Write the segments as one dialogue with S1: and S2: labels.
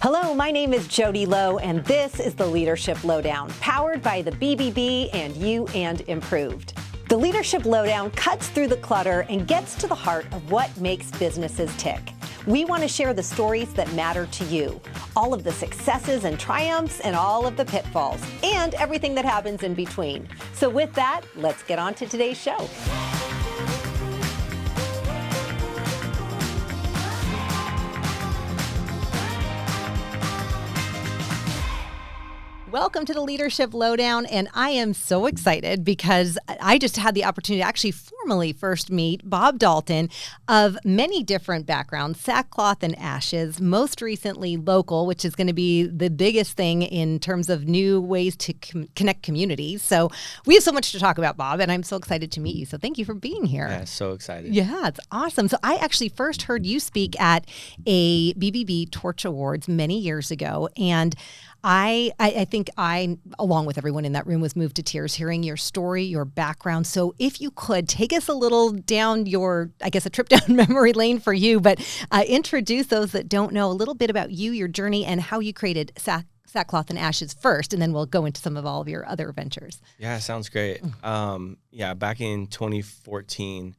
S1: Hello, my name is Jody Lowe, and this is the Leadership Lowdown, powered by the BBB and You and Improved. The Leadership Lowdown cuts through the clutter and gets to the heart of what makes businesses tick. We want to share the stories that matter to you, all of the successes and triumphs and all of the pitfalls, and everything that happens in between. So with that, let's get on to today's show. Welcome to the Leadership Lowdown, and I am so excited because I just had the opportunity to actually formally first meet Bob Dalton of many different backgrounds, Sackcloth and Ashes, most recently local, which is going to be the biggest thing in terms of new ways to connect communities. So we have so much to talk about, Bob, and I'm so excited to meet you. So thank you for being here.
S2: Yeah, so excited.
S1: Yeah, it's awesome. So I actually first heard you speak at a BBB Torch Awards many years ago, and I think I, along with everyone in that room, was moved to tears hearing your story, your background. So if you could take us a little down a trip down memory lane for you, but introduce those that don't know a little bit about you, your journey, and how you created Sackcloth and Ashes first, and then we'll go into some of all of your other ventures.
S2: Yeah, sounds great. Back in 2014,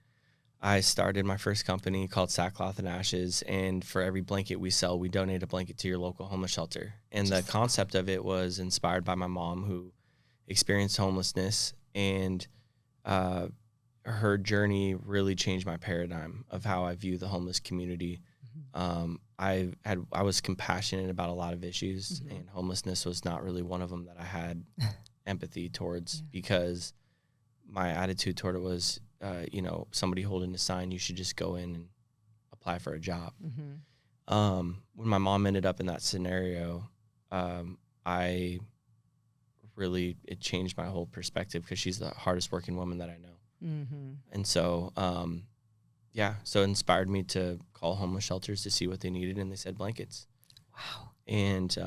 S2: I started my first company called Sackcloth and Ashes, and for every blanket we sell, we donate a blanket to your local homeless shelter. And the concept of it was inspired by my mom, who experienced homelessness, and her journey really changed my paradigm of how I view the homeless community. I was compassionate about a lot of issues, and homelessness was not really one of them that I had empathy towards, because my attitude toward it was, somebody holding a sign, you should just go in and apply for a job. When my mom ended up in that scenario, it changed my whole perspective, because she's the hardest working woman that I know. And so, so it inspired me to call homeless shelters to see what they needed, and they said blankets.
S1: Wow.
S2: And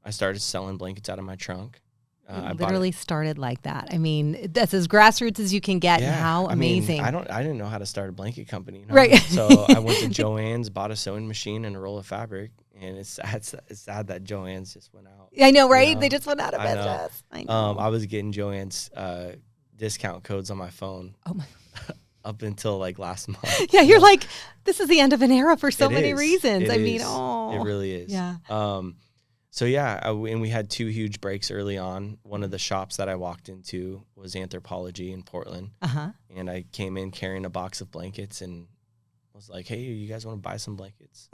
S2: I started selling blankets out of my trunk.
S1: It literally started like that. I mean, that's as grassroots as you can get. Yeah, and how amazing.
S2: I didn't know how to start a blanket company.
S1: Right.
S2: So I went to Joann's, bought a sewing machine and a roll of fabric, and it's sad that Joann's just went out.
S1: I know, right? They just went out of business. I know.
S2: I was getting Joann's discount codes on my phone.
S1: Oh my.
S2: Up until like last month.
S1: Yeah, you're like, this is the end of an era for so many reasons.
S2: It really is.
S1: Yeah.
S2: And we had two huge breaks early on. One of the shops that I walked into was Anthropology in Portland. And I came in carrying a box of blankets and was like, hey, you guys want to buy some blankets?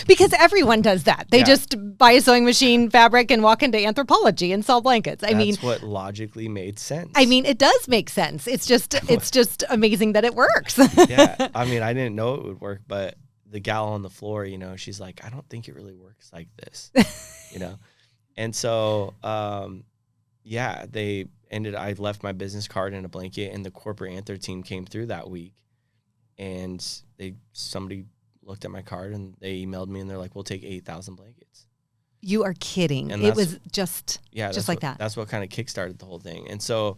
S1: Because everyone does that. They just buy a sewing machine, fabric, and walk into Anthropology and sell blankets. That's
S2: what logically made sense.
S1: I mean, it does make sense. It's just amazing that it works.
S2: Yeah. I mean, I didn't know it would work, but the gal on the floor, she's like, I don't think it really works like this, And so, I left my business card in a blanket, and the corporate Anther team came through that week, and somebody looked at my card and they emailed me, and they're like, we'll take 8,000 blankets.
S1: You are kidding. And it was just like that.
S2: That's what kind of kickstarted the whole thing. And so,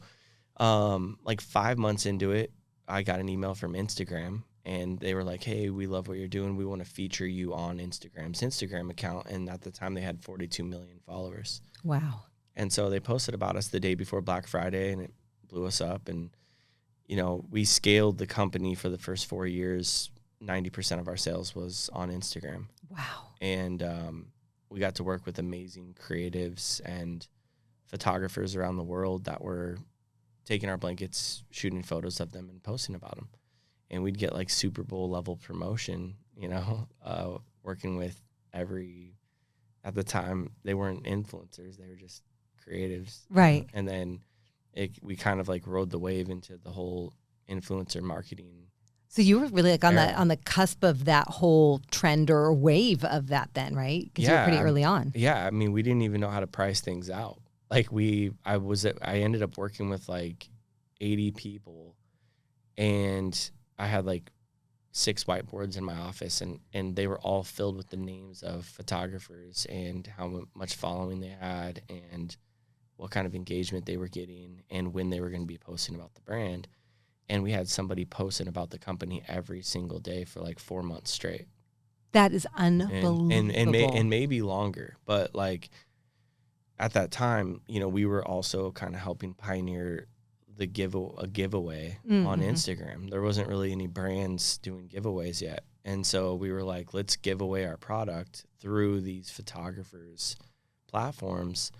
S2: 5 months into it, I got an email from Instagram, and they were like, hey, we love what you're doing. We want to feature you on Instagram's Instagram account. And at the time, they had 42 million followers.
S1: Wow.
S2: And so they posted about us the day before Black Friday, and it blew us up. And, we scaled the company for the first 4 years. 90% of our sales was on Instagram.
S1: Wow.
S2: And we got to work with amazing creatives and photographers around the world that were taking our blankets, shooting photos of them, and posting about them. And we'd get like Super Bowl level promotion, working with at the time, they weren't influencers, they were just creatives.
S1: Right.
S2: And then we kind of like rode the wave into the whole influencer marketing.
S1: So you were really like on the cusp of that whole trend or wave of that then, right? Because you were pretty early on.
S2: Yeah. I mean, we didn't even know how to price things out. Like I ended up working with like 80 people, and I had like 6 whiteboards in my office, and they were all filled with the names of photographers and how much following they had and what kind of engagement they were getting and when they were going to be posting about the brand. And we had somebody posting about the company every single day for like 4 months straight.
S1: That is unbelievable.
S2: And maybe longer. But like at that time, you know, we were also kind of helping pioneer a giveaway on Instagram. There wasn't really any brands doing giveaways yet. And so we were like, let's give away our product through these photographers' platforms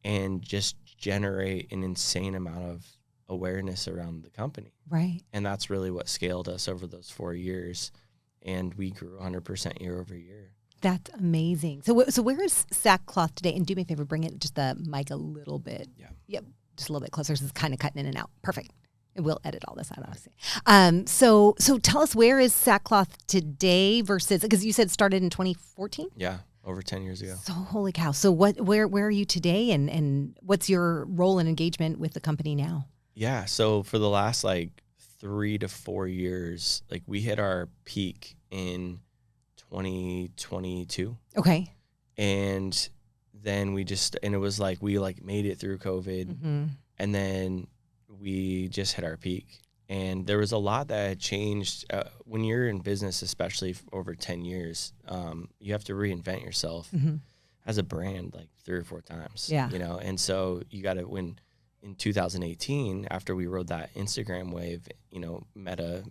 S2: and just generate an insane amount of awareness around the company.
S1: Right.
S2: And that's really what scaled us over those 4 years. And we grew 100% year over year.
S1: That's amazing. So where is Sackcloth today? And do me a favor, bring it just the mic a little bit.
S2: Yeah.
S1: Yep. Just a little bit closer. It's kind of cutting in and out. Perfect. And we'll edit all this out, obviously. So tell us, where is Sackcloth today versus, because you said it started in 2014?
S2: Yeah, over 10 years ago.
S1: So holy cow. So where are you today, and what's your role and engagement with the company now?
S2: Yeah, so for the last like 3 to 4 years, like we hit our peak in 2022.
S1: Okay.
S2: And then and it was like we like made it through COVID, and then we just hit our peak. And there was a lot that had changed. When you're in business, especially over 10 years, you have to reinvent yourself as a brand like 3 or 4 times.
S1: Yeah.
S2: You know, and so you got to, when in 2018, after we rode that Instagram wave, you know, Meta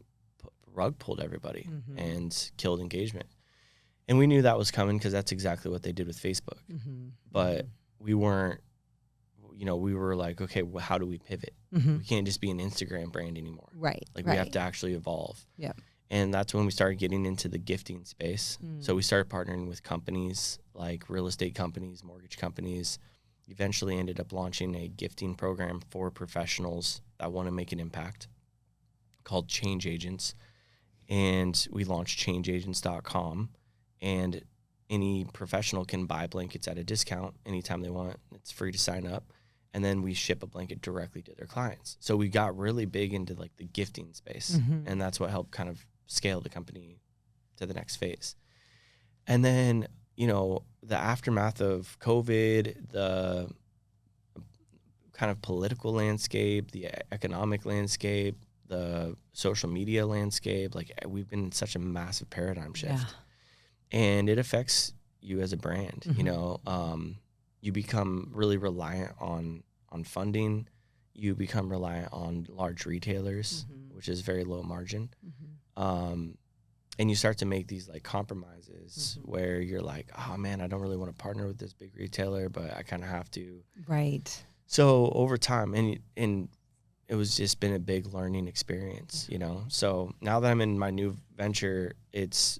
S2: rug pulled everybody and killed engagement. And we knew that was coming because that's exactly what they did with Facebook. But we weren't, you know, we were like, okay, well, how do we pivot? We can't just be an Instagram brand anymore.
S1: Right.
S2: Like we have to actually evolve.
S1: Yeah.
S2: And that's when we started getting into the gifting space. So we started partnering with companies like real estate companies, mortgage companies. Eventually ended up launching a gifting program for professionals that want to make an impact called Change Agents. And we launched changeagents.com. And any professional can buy blankets at a discount anytime they want. It's free to sign up. And then we ship a blanket directly to their clients. So we got really big into like the gifting space. And that's what helped kind of scale the company to the next phase. And then, you know, the aftermath of COVID, the kind of political landscape, the economic landscape, the social media landscape, like we've been in such a massive paradigm shift.
S1: Yeah.
S2: And it affects you as a brand. You know, you become really reliant on funding. You become reliant on large retailers, which is very low margin. And you start to make these like compromises where you're like, oh man, I don't really want to partner with this big retailer, but I kind of have to.
S1: Right.
S2: So over time, and it was just been a big learning experience, you know? So now that I'm in my new venture, it's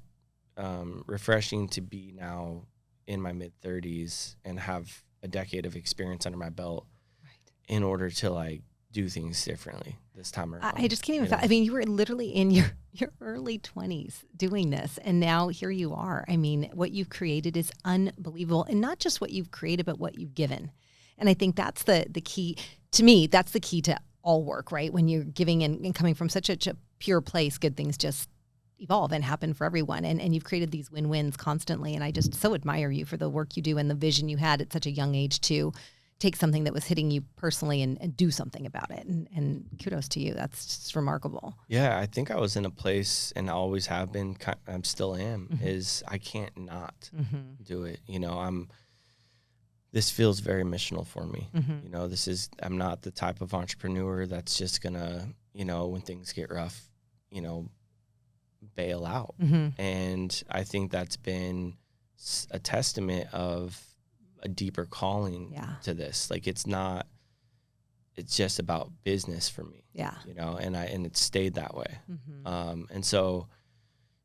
S2: refreshing to be now in my mid-30s and have a decade of experience under my belt in order to like do things differently this time around.
S1: I just can't even I mean, you were literally in your early 20s doing this, and now here you are. I mean, what you've created is unbelievable, and not just what you've created, but what you've given. And I think that's the key. To me, that's the key to all work, right? When you're giving and coming from such a pure place, good things just evolve and happen for everyone. And you've created these win-wins constantly. And I just so admire you for the work you do and the vision you had at such a young age to take something that was hitting you personally and do something about it. And kudos to you. That's just remarkable.
S2: Yeah, I think I was in a place, and I always have been, I still am, is I can't not do it. You know, this feels very missional for me. You know, I'm not the type of entrepreneur that's just gonna, you know, when things get rough, you know, bail out. And I think that's been a testament of a deeper calling to this. Like it's just about business for me. Yeah. You know, and it stayed that way. And so,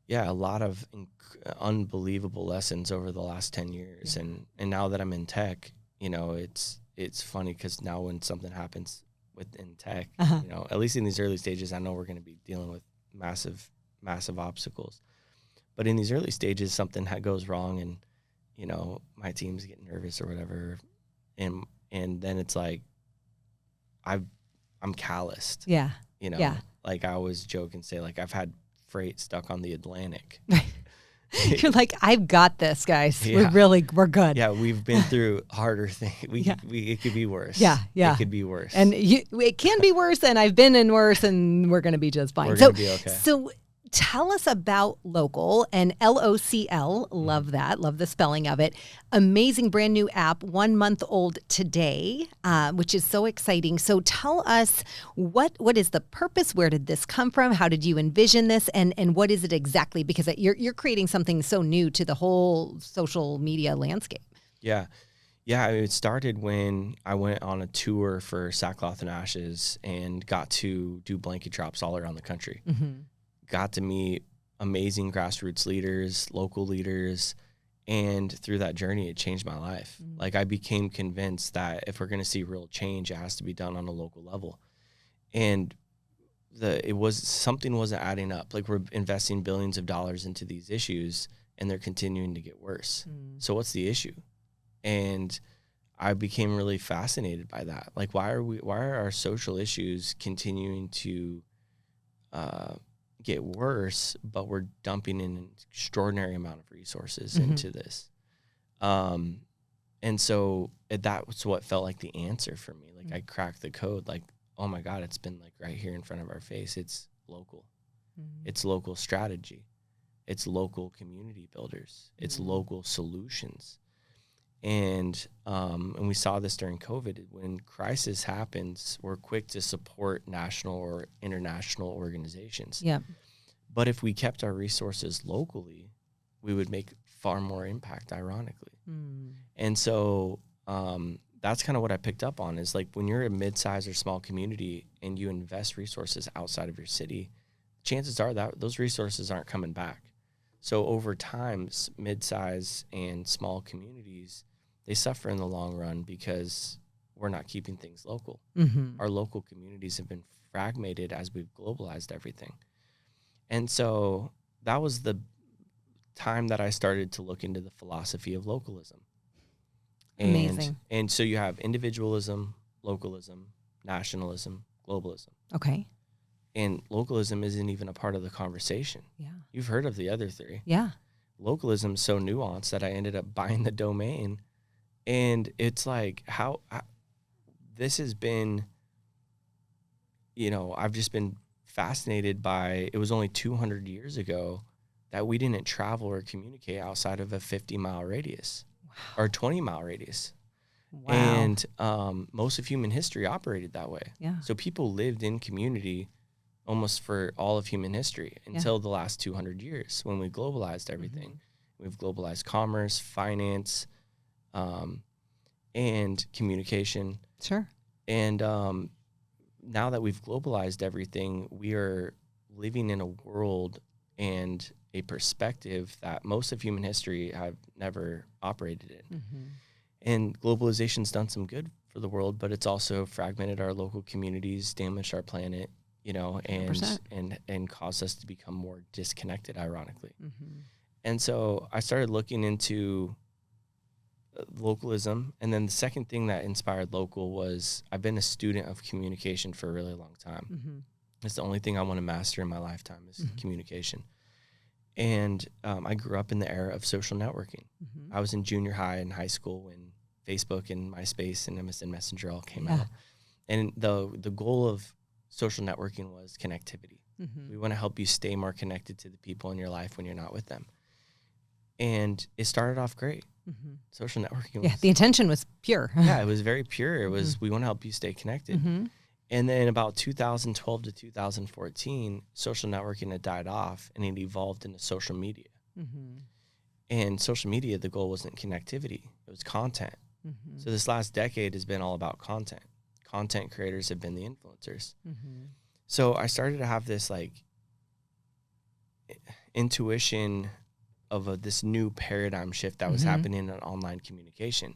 S2: yeah, a lot of unbelievable lessons over the last 10 years. And now that I'm in tech, you know, it's funny because now when something happens within tech, you know, at least in these early stages, I know we're going to be dealing with massive obstacles. But in these early stages, something goes wrong, and you know, my team's getting nervous or whatever, and then it's like I'm calloused. Yeah. You know, like I always joke and say, like, I've had freight stuck on the Atlantic.
S1: You're like, I've got this, guys. Yeah. We're good.
S2: Yeah, we've been through harder things. It could be worse.
S1: Yeah.
S2: It could be worse.
S1: And it can be worse, and I've been in worse, and we're going to be just fine.
S2: We're going to be okay.
S1: So tell us about Local and LOCL. Love that. Love the spelling of it. Amazing brand new app, 1 month old today, which is so exciting. So tell us what is the purpose? Where did this come from? How did you envision this? And what is it exactly? Because you're creating something so new to the whole social media landscape.
S2: Yeah. Yeah, it started when I went on a tour for Sackcloth and Ashes and got to do blanket drops all around the country.
S1: Mm-hmm.
S2: Got to meet amazing grassroots leaders, local leaders, and through that journey, it changed my life.
S1: Mm-hmm.
S2: Like, I became convinced that if we're going to see real change, it has to be done on a local level. And something wasn't adding up. Like, we're investing billions of dollars into these issues, and they're continuing to get worse.
S1: Mm-hmm.
S2: So what's the issue? And I became really fascinated by that. Like, why are our social issues continuing to get worse, but we're dumping in an extraordinary amount of resources
S1: Mm-hmm.
S2: into this? And so that was what felt like the answer for me. Like, I cracked the code, like, oh my God, it's been like right here in front of our face. It's local.
S1: Mm-hmm.
S2: It's local strategy. It's local community builders. It's local solutions. And we saw this during COVID. When crisis happens, we're quick to support national or international organizations.
S1: Yeah.
S2: But if we kept our resources locally, we would make far more impact, ironically.
S1: Mm.
S2: And so that's kind of what I picked up on, is like, when you're a mid-sized or small community and you invest resources outside of your city, chances are that those resources aren't coming back. So over time, mid-size and small communities, they suffer in the long run because we're not keeping things local.
S1: Mm-hmm.
S2: Our local communities have been fragmented as we've globalized everything. And so that was the time that I started to look into the philosophy of localism.
S1: Amazing.
S2: And so you have individualism, localism, nationalism, globalism.
S1: Okay.
S2: And localism isn't even a part of the conversation.
S1: Yeah.
S2: You've heard of the other three.
S1: Yeah.
S2: Localism is so nuanced that I ended up buying the domain. And it's like, how this has been, I've just been fascinated by, it was only 200 years ago that we didn't travel or communicate outside of a 50-mile radius.
S1: Wow.
S2: Or 20-mile radius.
S1: Wow.
S2: And most of human history operated that way.
S1: Yeah.
S2: So people lived in community almost for all of human history until the last 200 years, when we globalized everything. Mm-hmm. We've globalized commerce, finance, and communication.
S1: Sure.
S2: And now that we've globalized everything, we are living in a world and a perspective that most of human history have never operated in.
S1: Mm-hmm.
S2: And globalization's done some good for the world, but it's also fragmented our local communities, damaged our planet, and caused us to become more disconnected, ironically.
S1: Mm-hmm.
S2: And so I started looking into localism. And then the second thing that inspired Local was, I've been a student of communication for a really long time.
S1: Mm-hmm.
S2: It's the only thing I want to master in my lifetime is communication. And I grew up in the era of social networking.
S1: Mm-hmm.
S2: I was in junior high and high school when Facebook and MySpace and MSN Messenger all came out. And the goal of social networking was connectivity.
S1: Mm-hmm.
S2: We want to help you stay more connected to the people in your life when you're not with them. And it started off great.
S1: Mm-hmm.
S2: Social networking
S1: the intention was pure.
S2: it was very pure. It was, we want to help you stay connected.
S1: Mm-hmm.
S2: And then about 2012 to 2014, social networking had died off and it evolved into social media.
S1: Mm-hmm.
S2: And social media, the goal wasn't connectivity, it was content.
S1: Mm-hmm.
S2: So this last decade has been all about content. Content creators have been the influencers.
S1: Mm-hmm.
S2: So I started to have this like intuition of this new paradigm shift that was happening in online communication.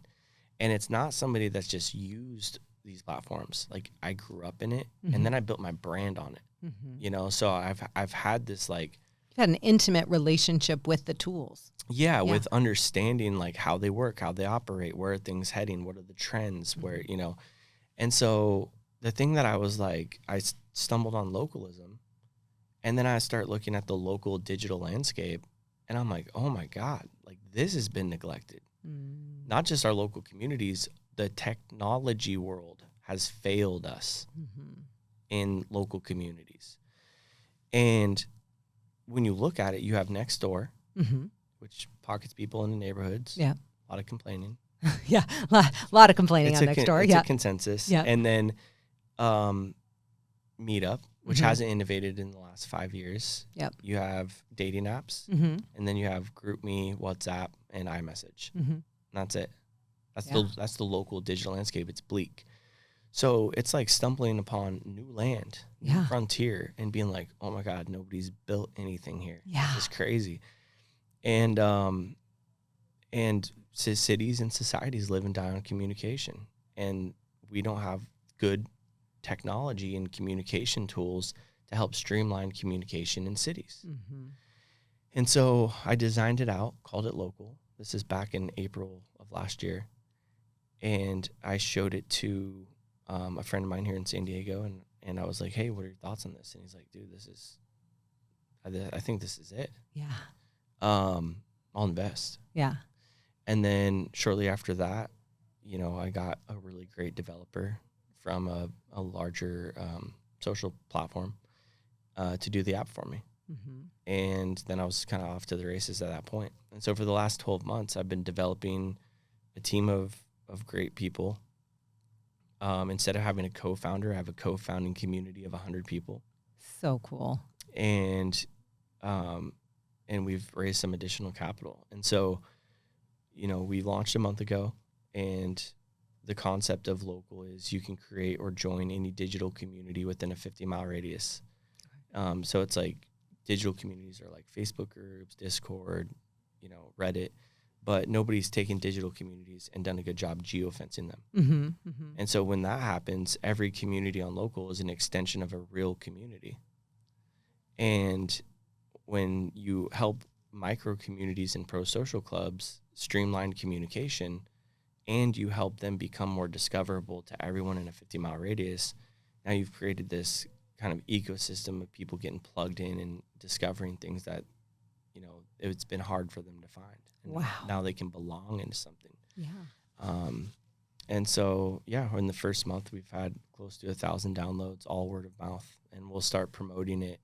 S2: And it's not somebody that's just used these platforms. Like, I grew up in it and then I built my brand on it.
S1: Mm-hmm.
S2: So I've had this like,
S1: you've had an intimate relationship with the tools.
S2: with understanding like how they work, how they operate, where are things heading, what are the trends, where, and so the thing that I was like, I stumbled on localism, and then I start looking at the local digital landscape, and I'm like, oh my God, like this has been neglected. Not just our local communities, the technology world has failed us in local communities. And when you look at it, you have next door,
S1: Mm-hmm.
S2: which pockets people in the neighborhoods.
S1: Yeah.
S2: A lot of complaining.
S1: Yeah. A lot of complaining on next door.
S2: It's
S1: Yeah.
S2: a consensus.
S1: Yeah.
S2: And then Meetup, which
S1: Mm-hmm.
S2: hasn't innovated in the last 5 years.
S1: Yep.
S2: You have dating apps,
S1: Mm-hmm.
S2: and then you have GroupMe, WhatsApp, and iMessage.
S1: Mm-hmm.
S2: And that's it.
S1: Yeah.
S2: That's the local digital landscape. It's bleak. So it's like stumbling upon new land, new
S1: Yeah.
S2: frontier, and being like, oh my God, nobody's built anything here.
S1: Yeah.
S2: It's crazy. And cities and societies live and die on communication. And we don't have good technology and communication tools to help streamline communication in cities.
S1: Mm-hmm.
S2: And so I designed it out, called it Local. This is back in April of last year. And I showed it to a friend of mine here in San Diego, and I was like, hey, what are your thoughts on this? And he's like, dude, I think this is it.
S1: Yeah.
S2: I'll invest.
S1: Yeah.
S2: And then shortly after that, I got a really great developer from a larger social platform to do the app for me.
S1: Mm-hmm.
S2: And then I was kind of off to the races at that point. And so for the last 12 months, I've been developing a team of great people. Instead of having a co-founder, I have a co-founding community of 100 people.
S1: So cool.
S2: And we've raised some additional capital. And so, we launched a month ago, and the concept of Local is you can create or join any digital community within a 50-mile radius. Okay. So it's like digital communities are like Facebook groups, Discord, Reddit, but nobody's taken digital communities and done a good job geofencing them.
S1: Mm-hmm. Mm-hmm.
S2: And so when that happens, every community on Local is an extension of a real community. And when you help micro communities and pro-social clubs streamline communication, and you help them become more discoverable to everyone in a 50-mile radius, now you've created this kind of ecosystem of people getting plugged in and discovering things that, it's been hard for them to find. And
S1: wow.
S2: Now they can belong into something.
S1: Yeah.
S2: And so, in the first month, we've had close to 1,000 downloads, all word of mouth, and we'll start promoting it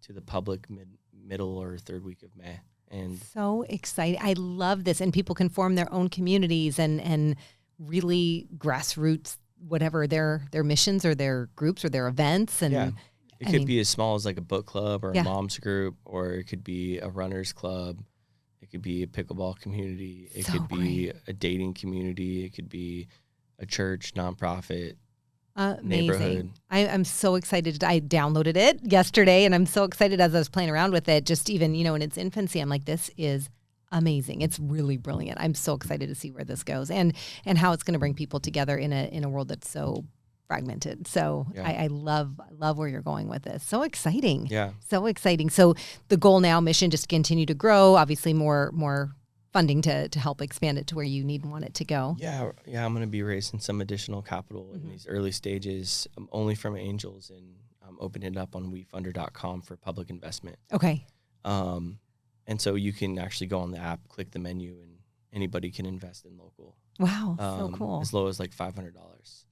S2: to the public middle or third week of May. And
S1: so exciting. I love this. And people can form their own communities and really grassroots, whatever their missions or their groups or their events. And
S2: it could be as small as like a book club or
S1: Yeah.
S2: a mom's group, or it could be a runner's club. It could be a pickleball community. It
S1: So
S2: could be
S1: great.
S2: a dating community. It could be a church, nonprofit,
S1: Amazing.
S2: neighborhood.
S1: I'm so excited. I downloaded it yesterday, and I'm so excited as I was playing around with it, just even, in its infancy. I'm like, this is amazing. It's really brilliant. I'm so excited to see where this goes and how it's going to bring people together in a world that's so fragmented. So
S2: Yeah.
S1: I love where you're going with this. So exciting.
S2: Yeah.
S1: So exciting. So the goal now, mission, just continue to grow, obviously more funding to help expand it to where you need and want it to go.
S2: Yeah, I'm going to be raising some additional capital in these early stages, only from angels, and opening it up on wefunder.com for public investment.
S1: Okay.
S2: And so you can actually go on the app, click the menu, and anybody can invest in Local.
S1: Wow. So cool.
S2: As low as like $500.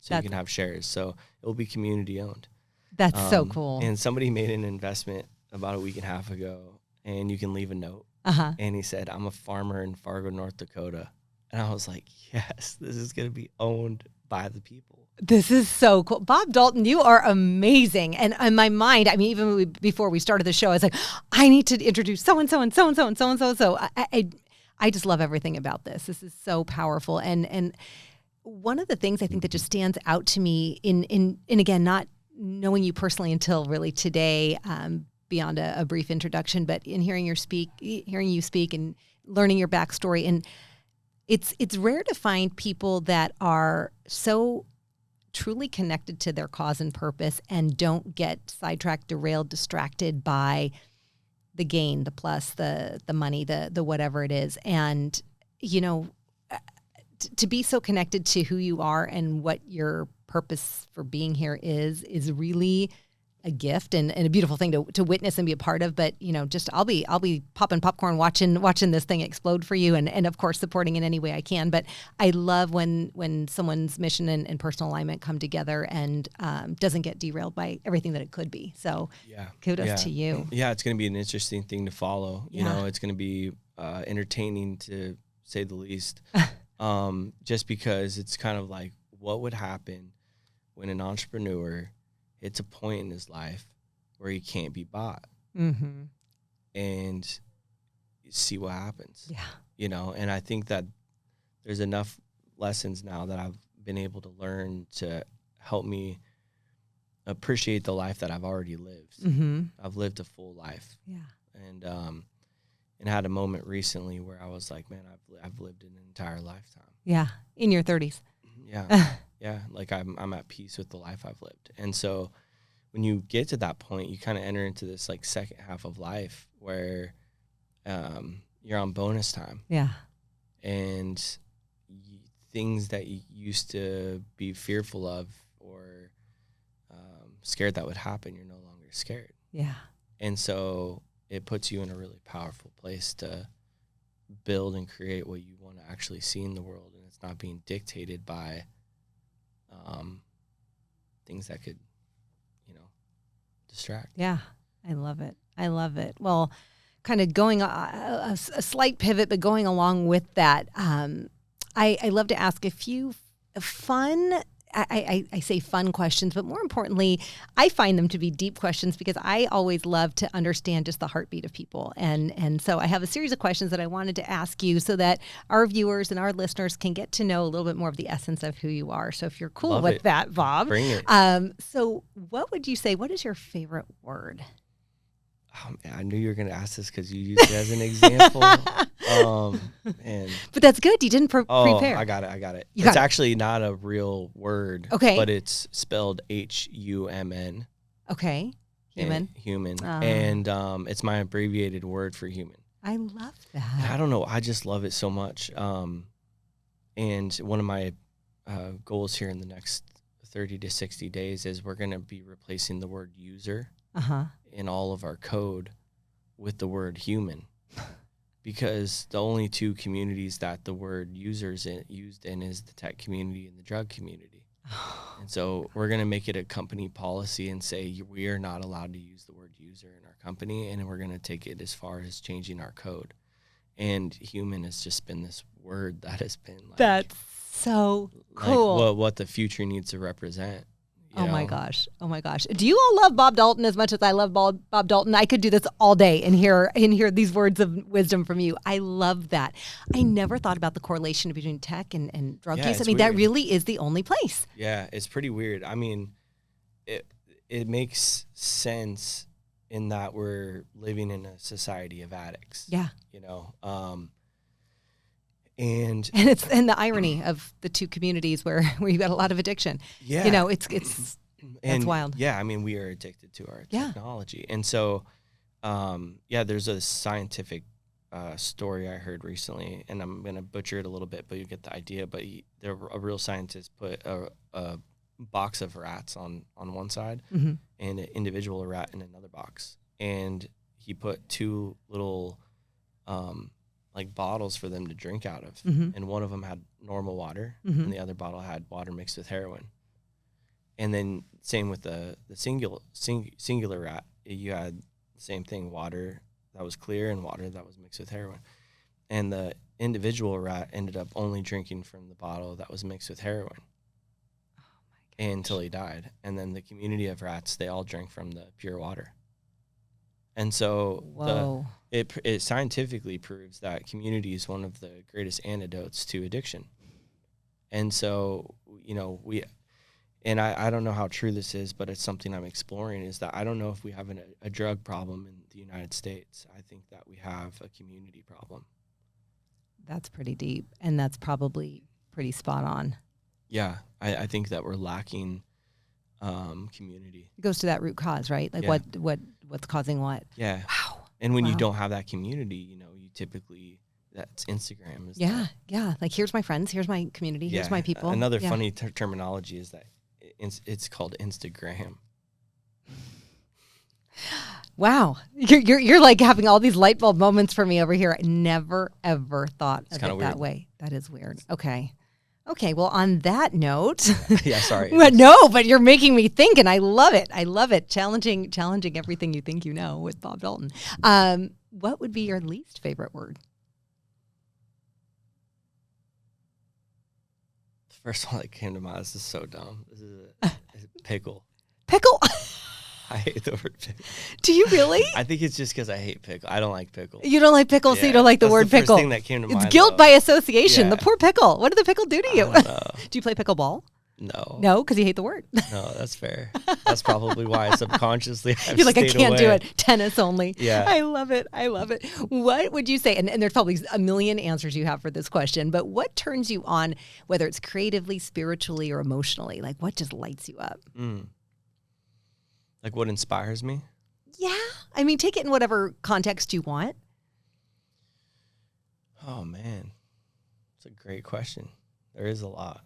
S2: So you can have shares. So it will be community owned.
S1: That's so cool.
S2: And somebody made an investment about a week and a half ago, and you can leave a note.
S1: Uh-huh.
S2: And he said, I'm a farmer in Fargo, North Dakota. And I was like, yes, this is going to be owned by the people.
S1: This is so cool. Bob Dalton, you are amazing. And in my mind, I mean, even before we started the show, I was like, I need to introduce so-and-so and so-and-so and so-and-so. So I just love everything about this. This is so powerful. And one of the things I think that just stands out to me in again, not knowing you personally until really today, beyond a brief introduction, but in hearing you speak and learning your backstory. And it's rare to find people that are so truly connected to their cause and purpose and don't get sidetracked, derailed, distracted by the gain, the plus, the money, the whatever it is. And, to be so connected to who you are and what your purpose for being here is really a gift and a beautiful thing to witness and be a part of. But, just I'll be popping popcorn, watching this thing explode for you, and of course supporting in any way I can. But I love when someone's mission and personal alignment come together and doesn't get derailed by everything that it could be. So kudos to you.
S2: Yeah, it's going to be an interesting thing to follow. It's going to be entertaining to say the least. Just because it's kind of like, what would happen when an entrepreneur hits a point in his life where he can't be bought, and see what happens. And I think that there's enough lessons now that I've been able to learn to help me appreciate the life that I've already lived. I've lived a full life. And had a moment recently where I was like, man, I've lived an entire lifetime.
S1: Yeah, in your 30s.
S2: Yeah, like I'm at peace with the life I've lived. And so when you get to that point, you kind of enter into this like second half of life where you're on bonus time.
S1: Yeah.
S2: And things that you used to be fearful of or scared that would happen, you're no longer scared.
S1: Yeah.
S2: And so it puts you in a really powerful place to build and create what you want to actually see in the world. And it's not being dictated by things that could, distract.
S1: Yeah, I love it. Well, kind of going a slight pivot, but going along with that, I love to ask a few fun, I say fun questions, but more importantly, I find them to be deep questions because I always love to understand just the heartbeat of people. And so I have a series of questions that I wanted to ask you so that our viewers and our listeners can get to know a little bit more of the essence of who you are. So if you're cool with that, Bob.
S2: Bring it.
S1: So what would you say, what is your favorite word?
S2: Oh, man, I knew you were going to ask this because you used it as an example.
S1: But that's good. You didn't prepare.
S2: I got it. It's actually not a real word.
S1: Okay.
S2: But it's spelled HUMN.
S1: Okay. Human.
S2: Human. And it's my abbreviated word for human.
S1: I love that.
S2: And I don't know. I just love it so much. And one of my goals here in the next 30 to 60 days is we're going to be replacing the word user in all of our code with the word human, because the only two communities that the word users used in is the tech community and the drug community. And so we're going to make it a company policy and say we are not allowed to use the word user in our company, and we're going to take it as far as changing our code. And human has just been this word that has been like,
S1: that's so cool.
S2: Like what the future needs to represent.
S1: Oh my gosh. Do you all love Bob Dalton as much as I love Bob Dalton? I could do this all day and hear these words of wisdom from you. I love that. I never thought about the correlation between tech and drug use. I mean, that really is the only place.
S2: Yeah, it's pretty weird. I mean, it makes sense in that we're living in a society of addicts.
S1: Yeah.
S2: And
S1: the irony of the two communities where you've got a lot of addiction.
S2: Yeah.
S1: It's wild.
S2: Yeah, I mean, we are addicted to our technology. And so, there's a scientific story I heard recently, and I'm going to butcher it a little bit, but you get the idea. But a real scientist put a box of rats on one side and an individual rat in another box. And he put two little like bottles for them to drink out of. And one of them had normal water and the other bottle had water mixed with heroin. And then same with the singular rat, you had the same thing, water that was clear and water that was mixed with heroin. And the individual rat ended up only drinking from the bottle that was mixed with heroin until he died. And then the community of rats, they all drank from the pure water. And so it scientifically proves that community is one of the greatest antidotes to addiction. And so, I don't know how true this is, but it's something I'm exploring, is that I don't know if we have a drug problem in the United States. I think that we have a community problem.
S1: That's pretty deep, and that's probably pretty spot on.
S2: Yeah, I think that we're lacking community.
S1: It goes to that root cause, right? Like what's causing what?
S2: Yeah. Wow. And when you don't have that community, you typically, that's Instagram.
S1: Like, here's my friends, here's my community, here's my people.
S2: Another funny terminology is that it's called Instagram.
S1: Wow. You're like having all these light bulb moments for me over here. I never, ever thought of it that way. That is weird. Okay. Okay. Well, on that note.
S2: Yeah, sorry.
S1: But you're making me think, and I love it. I love it. Challenging everything you think you know with Bob Dalton. What would be your least favorite word?
S2: The first one that came to mind, this is so dumb. This is pickle.
S1: Pickle?
S2: I hate the word pickle.
S1: Do you really?
S2: I think it's just because I hate pickle. I don't like pickle.
S1: You don't like pickle, so you don't like the word pickle.
S2: That's the first thing that came to mind.
S1: It's guilt by association. The poor pickle. What did the pickle do to you?
S2: I don't know.
S1: Do you play pickleball?
S2: No.
S1: No, because you hate the word.
S2: No, that's fair. That's probably why subconsciously
S1: You're like, I can't do it. Tennis only.
S2: Yeah.
S1: I love it. What would you say? And there's probably a million answers you have for this question, but what turns you on, whether it's creatively, spiritually, or emotionally? Like, what just lights you up?
S2: Like what inspires me?
S1: Yeah. I mean, take it in whatever context you want.
S2: Oh, man. It's a great question. There is a lot.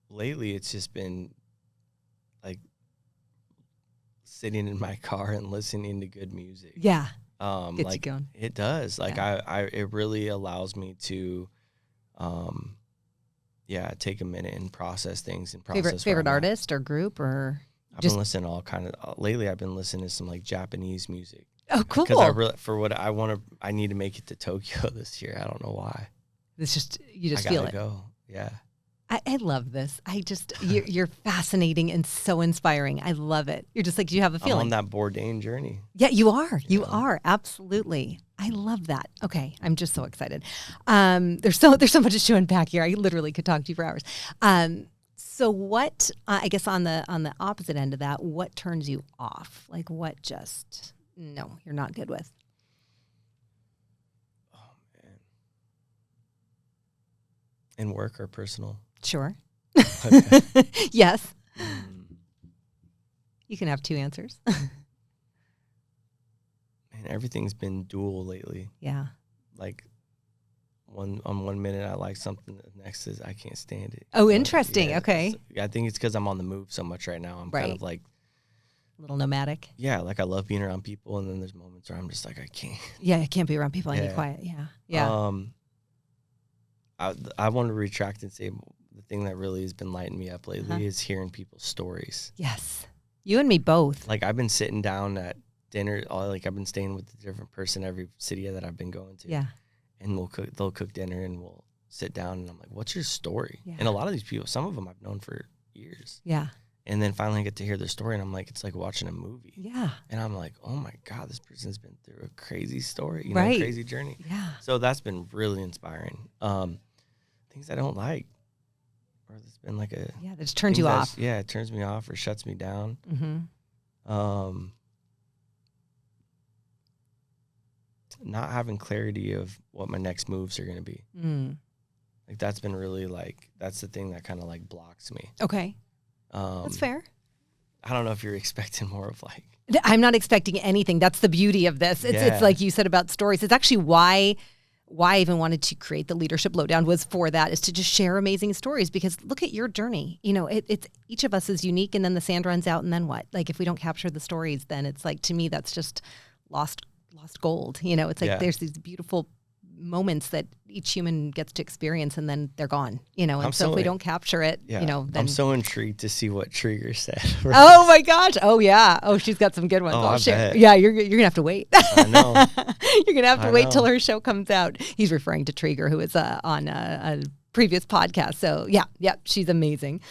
S2: Lately, it's just been like sitting in my car and listening to good music.
S1: Yeah.
S2: Gets
S1: you going.
S2: It does. Like it really allows me to, take a minute and process things and process.
S1: Favorite artist or group or?
S2: I've been listening to all kind of. Lately, I've been listening to some like Japanese music.
S1: Oh, cool.
S2: Because I need to make it to Tokyo this year. I don't know why.
S1: It's just you just feel it.
S2: Go. Yeah.
S1: I love this. You're fascinating and so inspiring. I love it. You're just like, you have a feeling.
S2: I'm on that bourdain journey.
S1: Yeah, you are. You are. Absolutely. I love that. Okay. I'm just so excited. There's so much to unpack here. I literally could talk to you for hours. So what, I guess on the opposite end of that, what turns you off? Like what just, no, you're not good with?
S2: Oh, man. In work or personal?
S1: Sure.
S2: Okay.
S1: Yes. You can have two answers.
S2: Man, everything's been dual lately.
S1: Yeah.
S2: Like one minute I like something, the next is I can't stand it.
S1: Oh, interesting.
S2: Yeah,
S1: okay.
S2: I think it's because I'm on the move so much right now. I'm kind of like
S1: a little nomadic.
S2: Yeah, like I love being around people, and then there's moments where I'm just like I can't.
S1: Yeah, I can't be around people. I need quiet. Yeah. Yeah.
S2: I want to retract and say the thing that really has been lighting me up lately is hearing people's stories.
S1: Yes. You and me both.
S2: Like I've been sitting down at dinner, like I've been staying with a different person every city that I've been going to.
S1: Yeah.
S2: And they'll cook dinner and we'll sit down and I'm like, what's your story?
S1: Yeah.
S2: And a lot of these people, some of them I've known for years.
S1: Yeah.
S2: And then finally I get to hear their story and I'm like, it's like watching a movie.
S1: Yeah.
S2: And I'm like, oh my God, this person's been through a crazy story,
S1: right.
S2: a crazy journey.
S1: Yeah.
S2: So that's been really inspiring. Things I don't like, or it's been like a
S1: that just turns you off.
S2: Yeah, it turns me off or shuts me down.
S1: Mm-hmm.
S2: Not having clarity of what my next moves are going to be. Like that's been really that's the thing that kind of like blocks me.
S1: Okay. That's fair.
S2: I don't know if you're expecting more of like.
S1: I'm not expecting anything. That's the beauty of this. It's like you said about stories. It's actually why I even wanted to create the Leadership Lowdown was for that, is to just share amazing stories, because look at your journey. You know, it's each of us is unique, and then the sand runs out, and then what? Like if we don't capture the stories, then it's like, to me, that's just lost gold. You know, it's like there's these beautiful moments that each human gets to experience, and then they're gone. You know, and so if we don't capture it, you know, then
S2: I'm so intrigued to see what Trigger said.
S1: Oh my gosh! Oh yeah! Oh, she's got some good ones. I'll share.
S2: Bet.
S1: Yeah, you're gonna have to wait.
S2: I know.
S1: You're gonna have to wait till her show comes out. He's referring to Trigger, who is on a previous podcast. So yeah, she's amazing.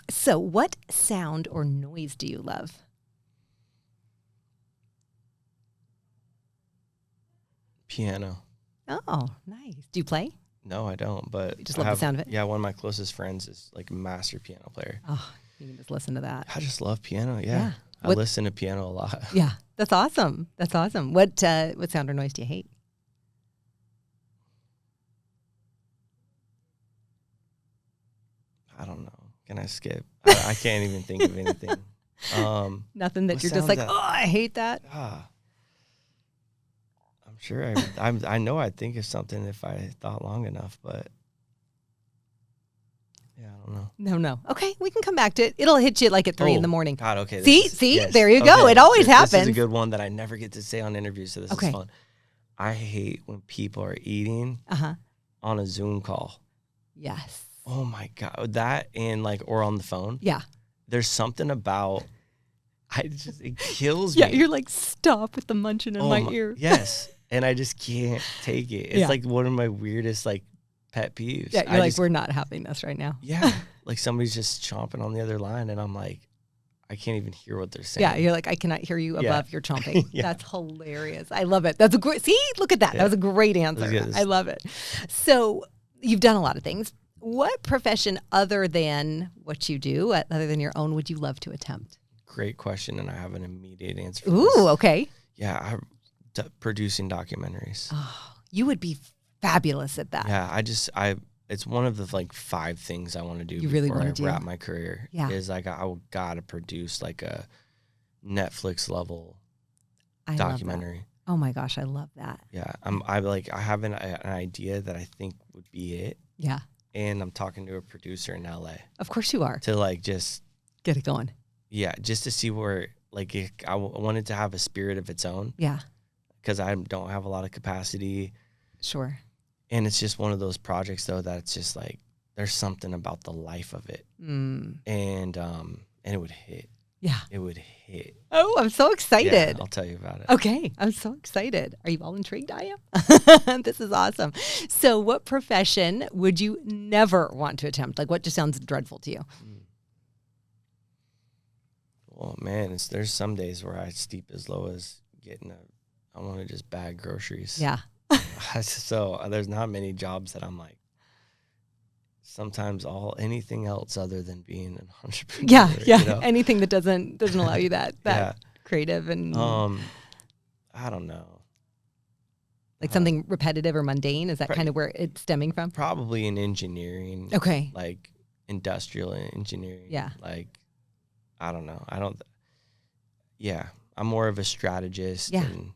S1: So what sound or noise do you love?
S2: Piano.
S1: Oh, nice. Do you play?
S2: No, I don't, but
S1: you just love the sound of it?
S2: Yeah, one of my closest friends is like a master piano player.
S1: Oh, you can just listen to that.
S2: I just love piano, yeah. I listen to piano a lot.
S1: Yeah, that's awesome. That's awesome. What sound or noise do you hate?
S2: I don't know. Can I skip? I can't even think of anything.
S1: Nothing that you're just like, I hate that?
S2: Sure, I know I'd think of something if I thought long enough, but Yeah, I don't know.
S1: No. Okay, we can come back to it. It'll hit you like at 3 in the morning.
S2: God, okay.
S1: See?
S2: Yes.
S1: There you go. It always happens.
S2: This is a good one that I never get to say on interviews, so this is fun. I hate when people are eating on a Zoom call.
S1: Yes.
S2: Oh my God. That and or on the phone.
S1: Yeah.
S2: There's something about, it kills
S1: me. Yeah, you're like, stop with the munching in my ear.
S2: Yes. And I just can't take it. It's like one of my weirdest pet peeves.
S1: Yeah, you're we're not having this right now.
S2: Yeah. Like somebody's just chomping on the other line and I'm like, I can't even hear what they're saying.
S1: Yeah, you're like, I cannot hear you above your chomping. That's hilarious. I love it. That's a great, see, look at that. That was a great answer. I love it. So you've done a lot of things. What profession other than what you do, other than your own, would you love to attempt?
S2: Great question, and I have an immediate answer for
S1: this. Okay.
S2: Yeah, producing documentaries.
S1: Oh, you would be fabulous at that.
S2: Yeah, it's one of the 5 things I want to do before I wrap my career. Yeah. Is I gotta produce a Netflix level documentary.
S1: Oh my gosh, I love that.
S2: Yeah, I have an idea that I think would be it.
S1: Yeah.
S2: And I'm talking to a producer in LA.
S1: Of course you are.
S2: To just
S1: get it going.
S2: Yeah, just to see where I wanted to have a spirit of its own.
S1: Yeah.
S2: Because I don't have a lot of capacity.
S1: Sure.
S2: And it's just one of those projects though that it's just there's something about the life of it. And it would hit.
S1: Yeah.
S2: It would hit.
S1: Oh, I'm so excited.
S2: Yeah, I'll tell you about it.
S1: Okay. I'm so excited. Are you all intrigued? I am. This is awesome. So what profession would you never want to attempt? What just sounds dreadful to you?
S2: Well, man, there's some days where I steep as low as I want to just bag groceries.
S1: Yeah.
S2: So there's not many jobs that I'm sometimes anything else other than being an entrepreneur.
S1: Yeah.
S2: You know?
S1: Anything that doesn't allow you that creative and
S2: I don't know.
S1: Something repetitive or mundane. Is that kind of where it's stemming from?
S2: Probably in engineering.
S1: Okay.
S2: Industrial engineering.
S1: Yeah.
S2: I don't know. I'm more of a strategist than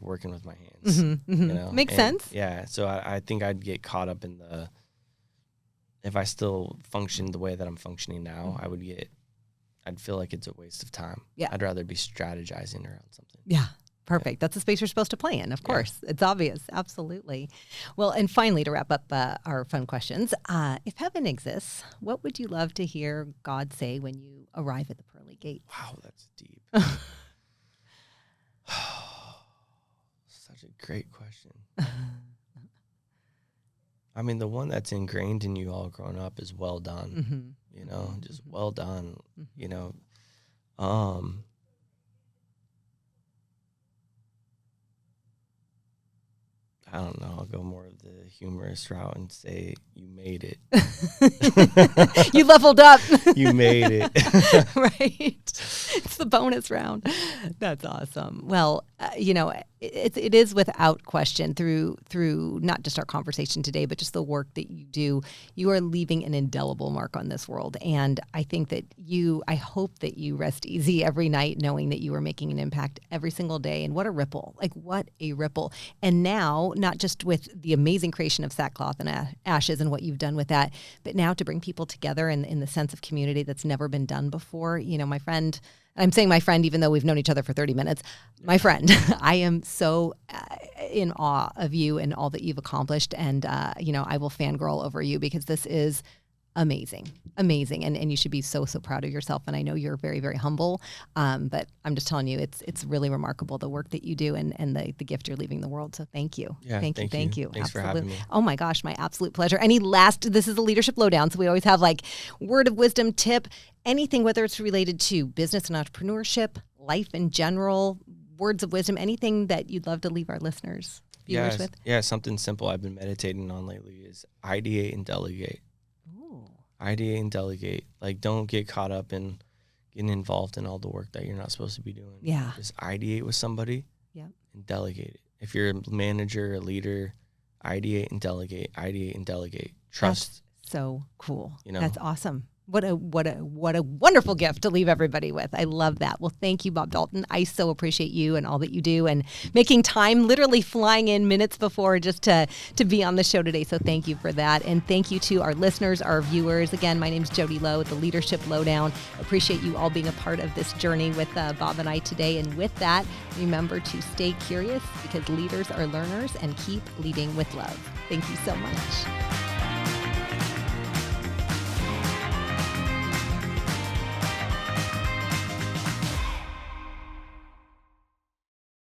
S2: working with my hands.
S1: Mm-hmm, mm-hmm.
S2: You know?
S1: Makes sense.
S2: Yeah. So I think I'd get caught up in if I still functioned the way that I'm functioning now, I'd feel like it's a waste of time.
S1: Yeah.
S2: I'd rather be strategizing around something.
S1: Yeah. Perfect. Yeah. That's the space you're supposed to play in, of course. It's obvious. Absolutely. Well, and finally, to wrap up our fun questions, if heaven exists, what would you love to hear God say when you arrive at the pearly gates?
S2: Wow, that's deep. Such a great question. I mean, the one that's ingrained in you all growing up is well done. Mm-hmm. Just well done. Mm-hmm. I don't know. I'll go more of the humorous route and say you made
S1: it. You leveled up.
S2: You made it.
S1: Right. It's the bonus round. That's awesome. Well, it is without question through not just our conversation today, but just the work that you do. You are leaving an indelible mark on this world. And I think that I hope that you rest easy every night knowing that you are making an impact every single day. And what a ripple. What a ripple. And now, not just with the amazing creation of Sackcloth and Ashes and what you've done with that, but now to bring people together in the sense of community that's never been done before. My friend, I'm saying my friend, even though we've known each other for 30 minutes, my friend, I am so in awe of you and all that you've accomplished. And, I will fangirl over you because this is amazing. And you should be so, so proud of yourself. And I know you're very, very humble. But I'm just telling you, it's really remarkable, the work that you do and the gift you're leaving the world. So thank you.
S2: Yeah,
S1: thank you.
S2: Thanks
S1: Absolutely.
S2: for having me.
S1: Oh my gosh, my absolute pleasure. This is a leadership lowdown. So we always have word of wisdom, tip, anything, whether it's related to business and entrepreneurship, life in general, words of wisdom, anything that you'd love to leave our viewers with.
S2: Yeah, something simple I've been meditating on lately is ideate and delegate. Ideate and delegate. Don't get caught up in getting involved in all the work that you're not supposed to be doing.
S1: Yeah.
S2: Just ideate with somebody and delegate it. If you're a manager, a leader, ideate and delegate. Trust.
S1: That's so cool. That's awesome. What a wonderful gift to leave everybody with. I love that. Well, thank you, Bob Dalton. I so appreciate you and all that you do and making time, literally flying in minutes before just to be on the show today. So thank you for that. And thank you to our listeners, our viewers. Again, my name's Jody Lowe, the Leadership Lowdown. Appreciate you all being a part of this journey with Bob and I today. And with that, remember to stay curious because leaders are learners, and keep leading with love. Thank you so much.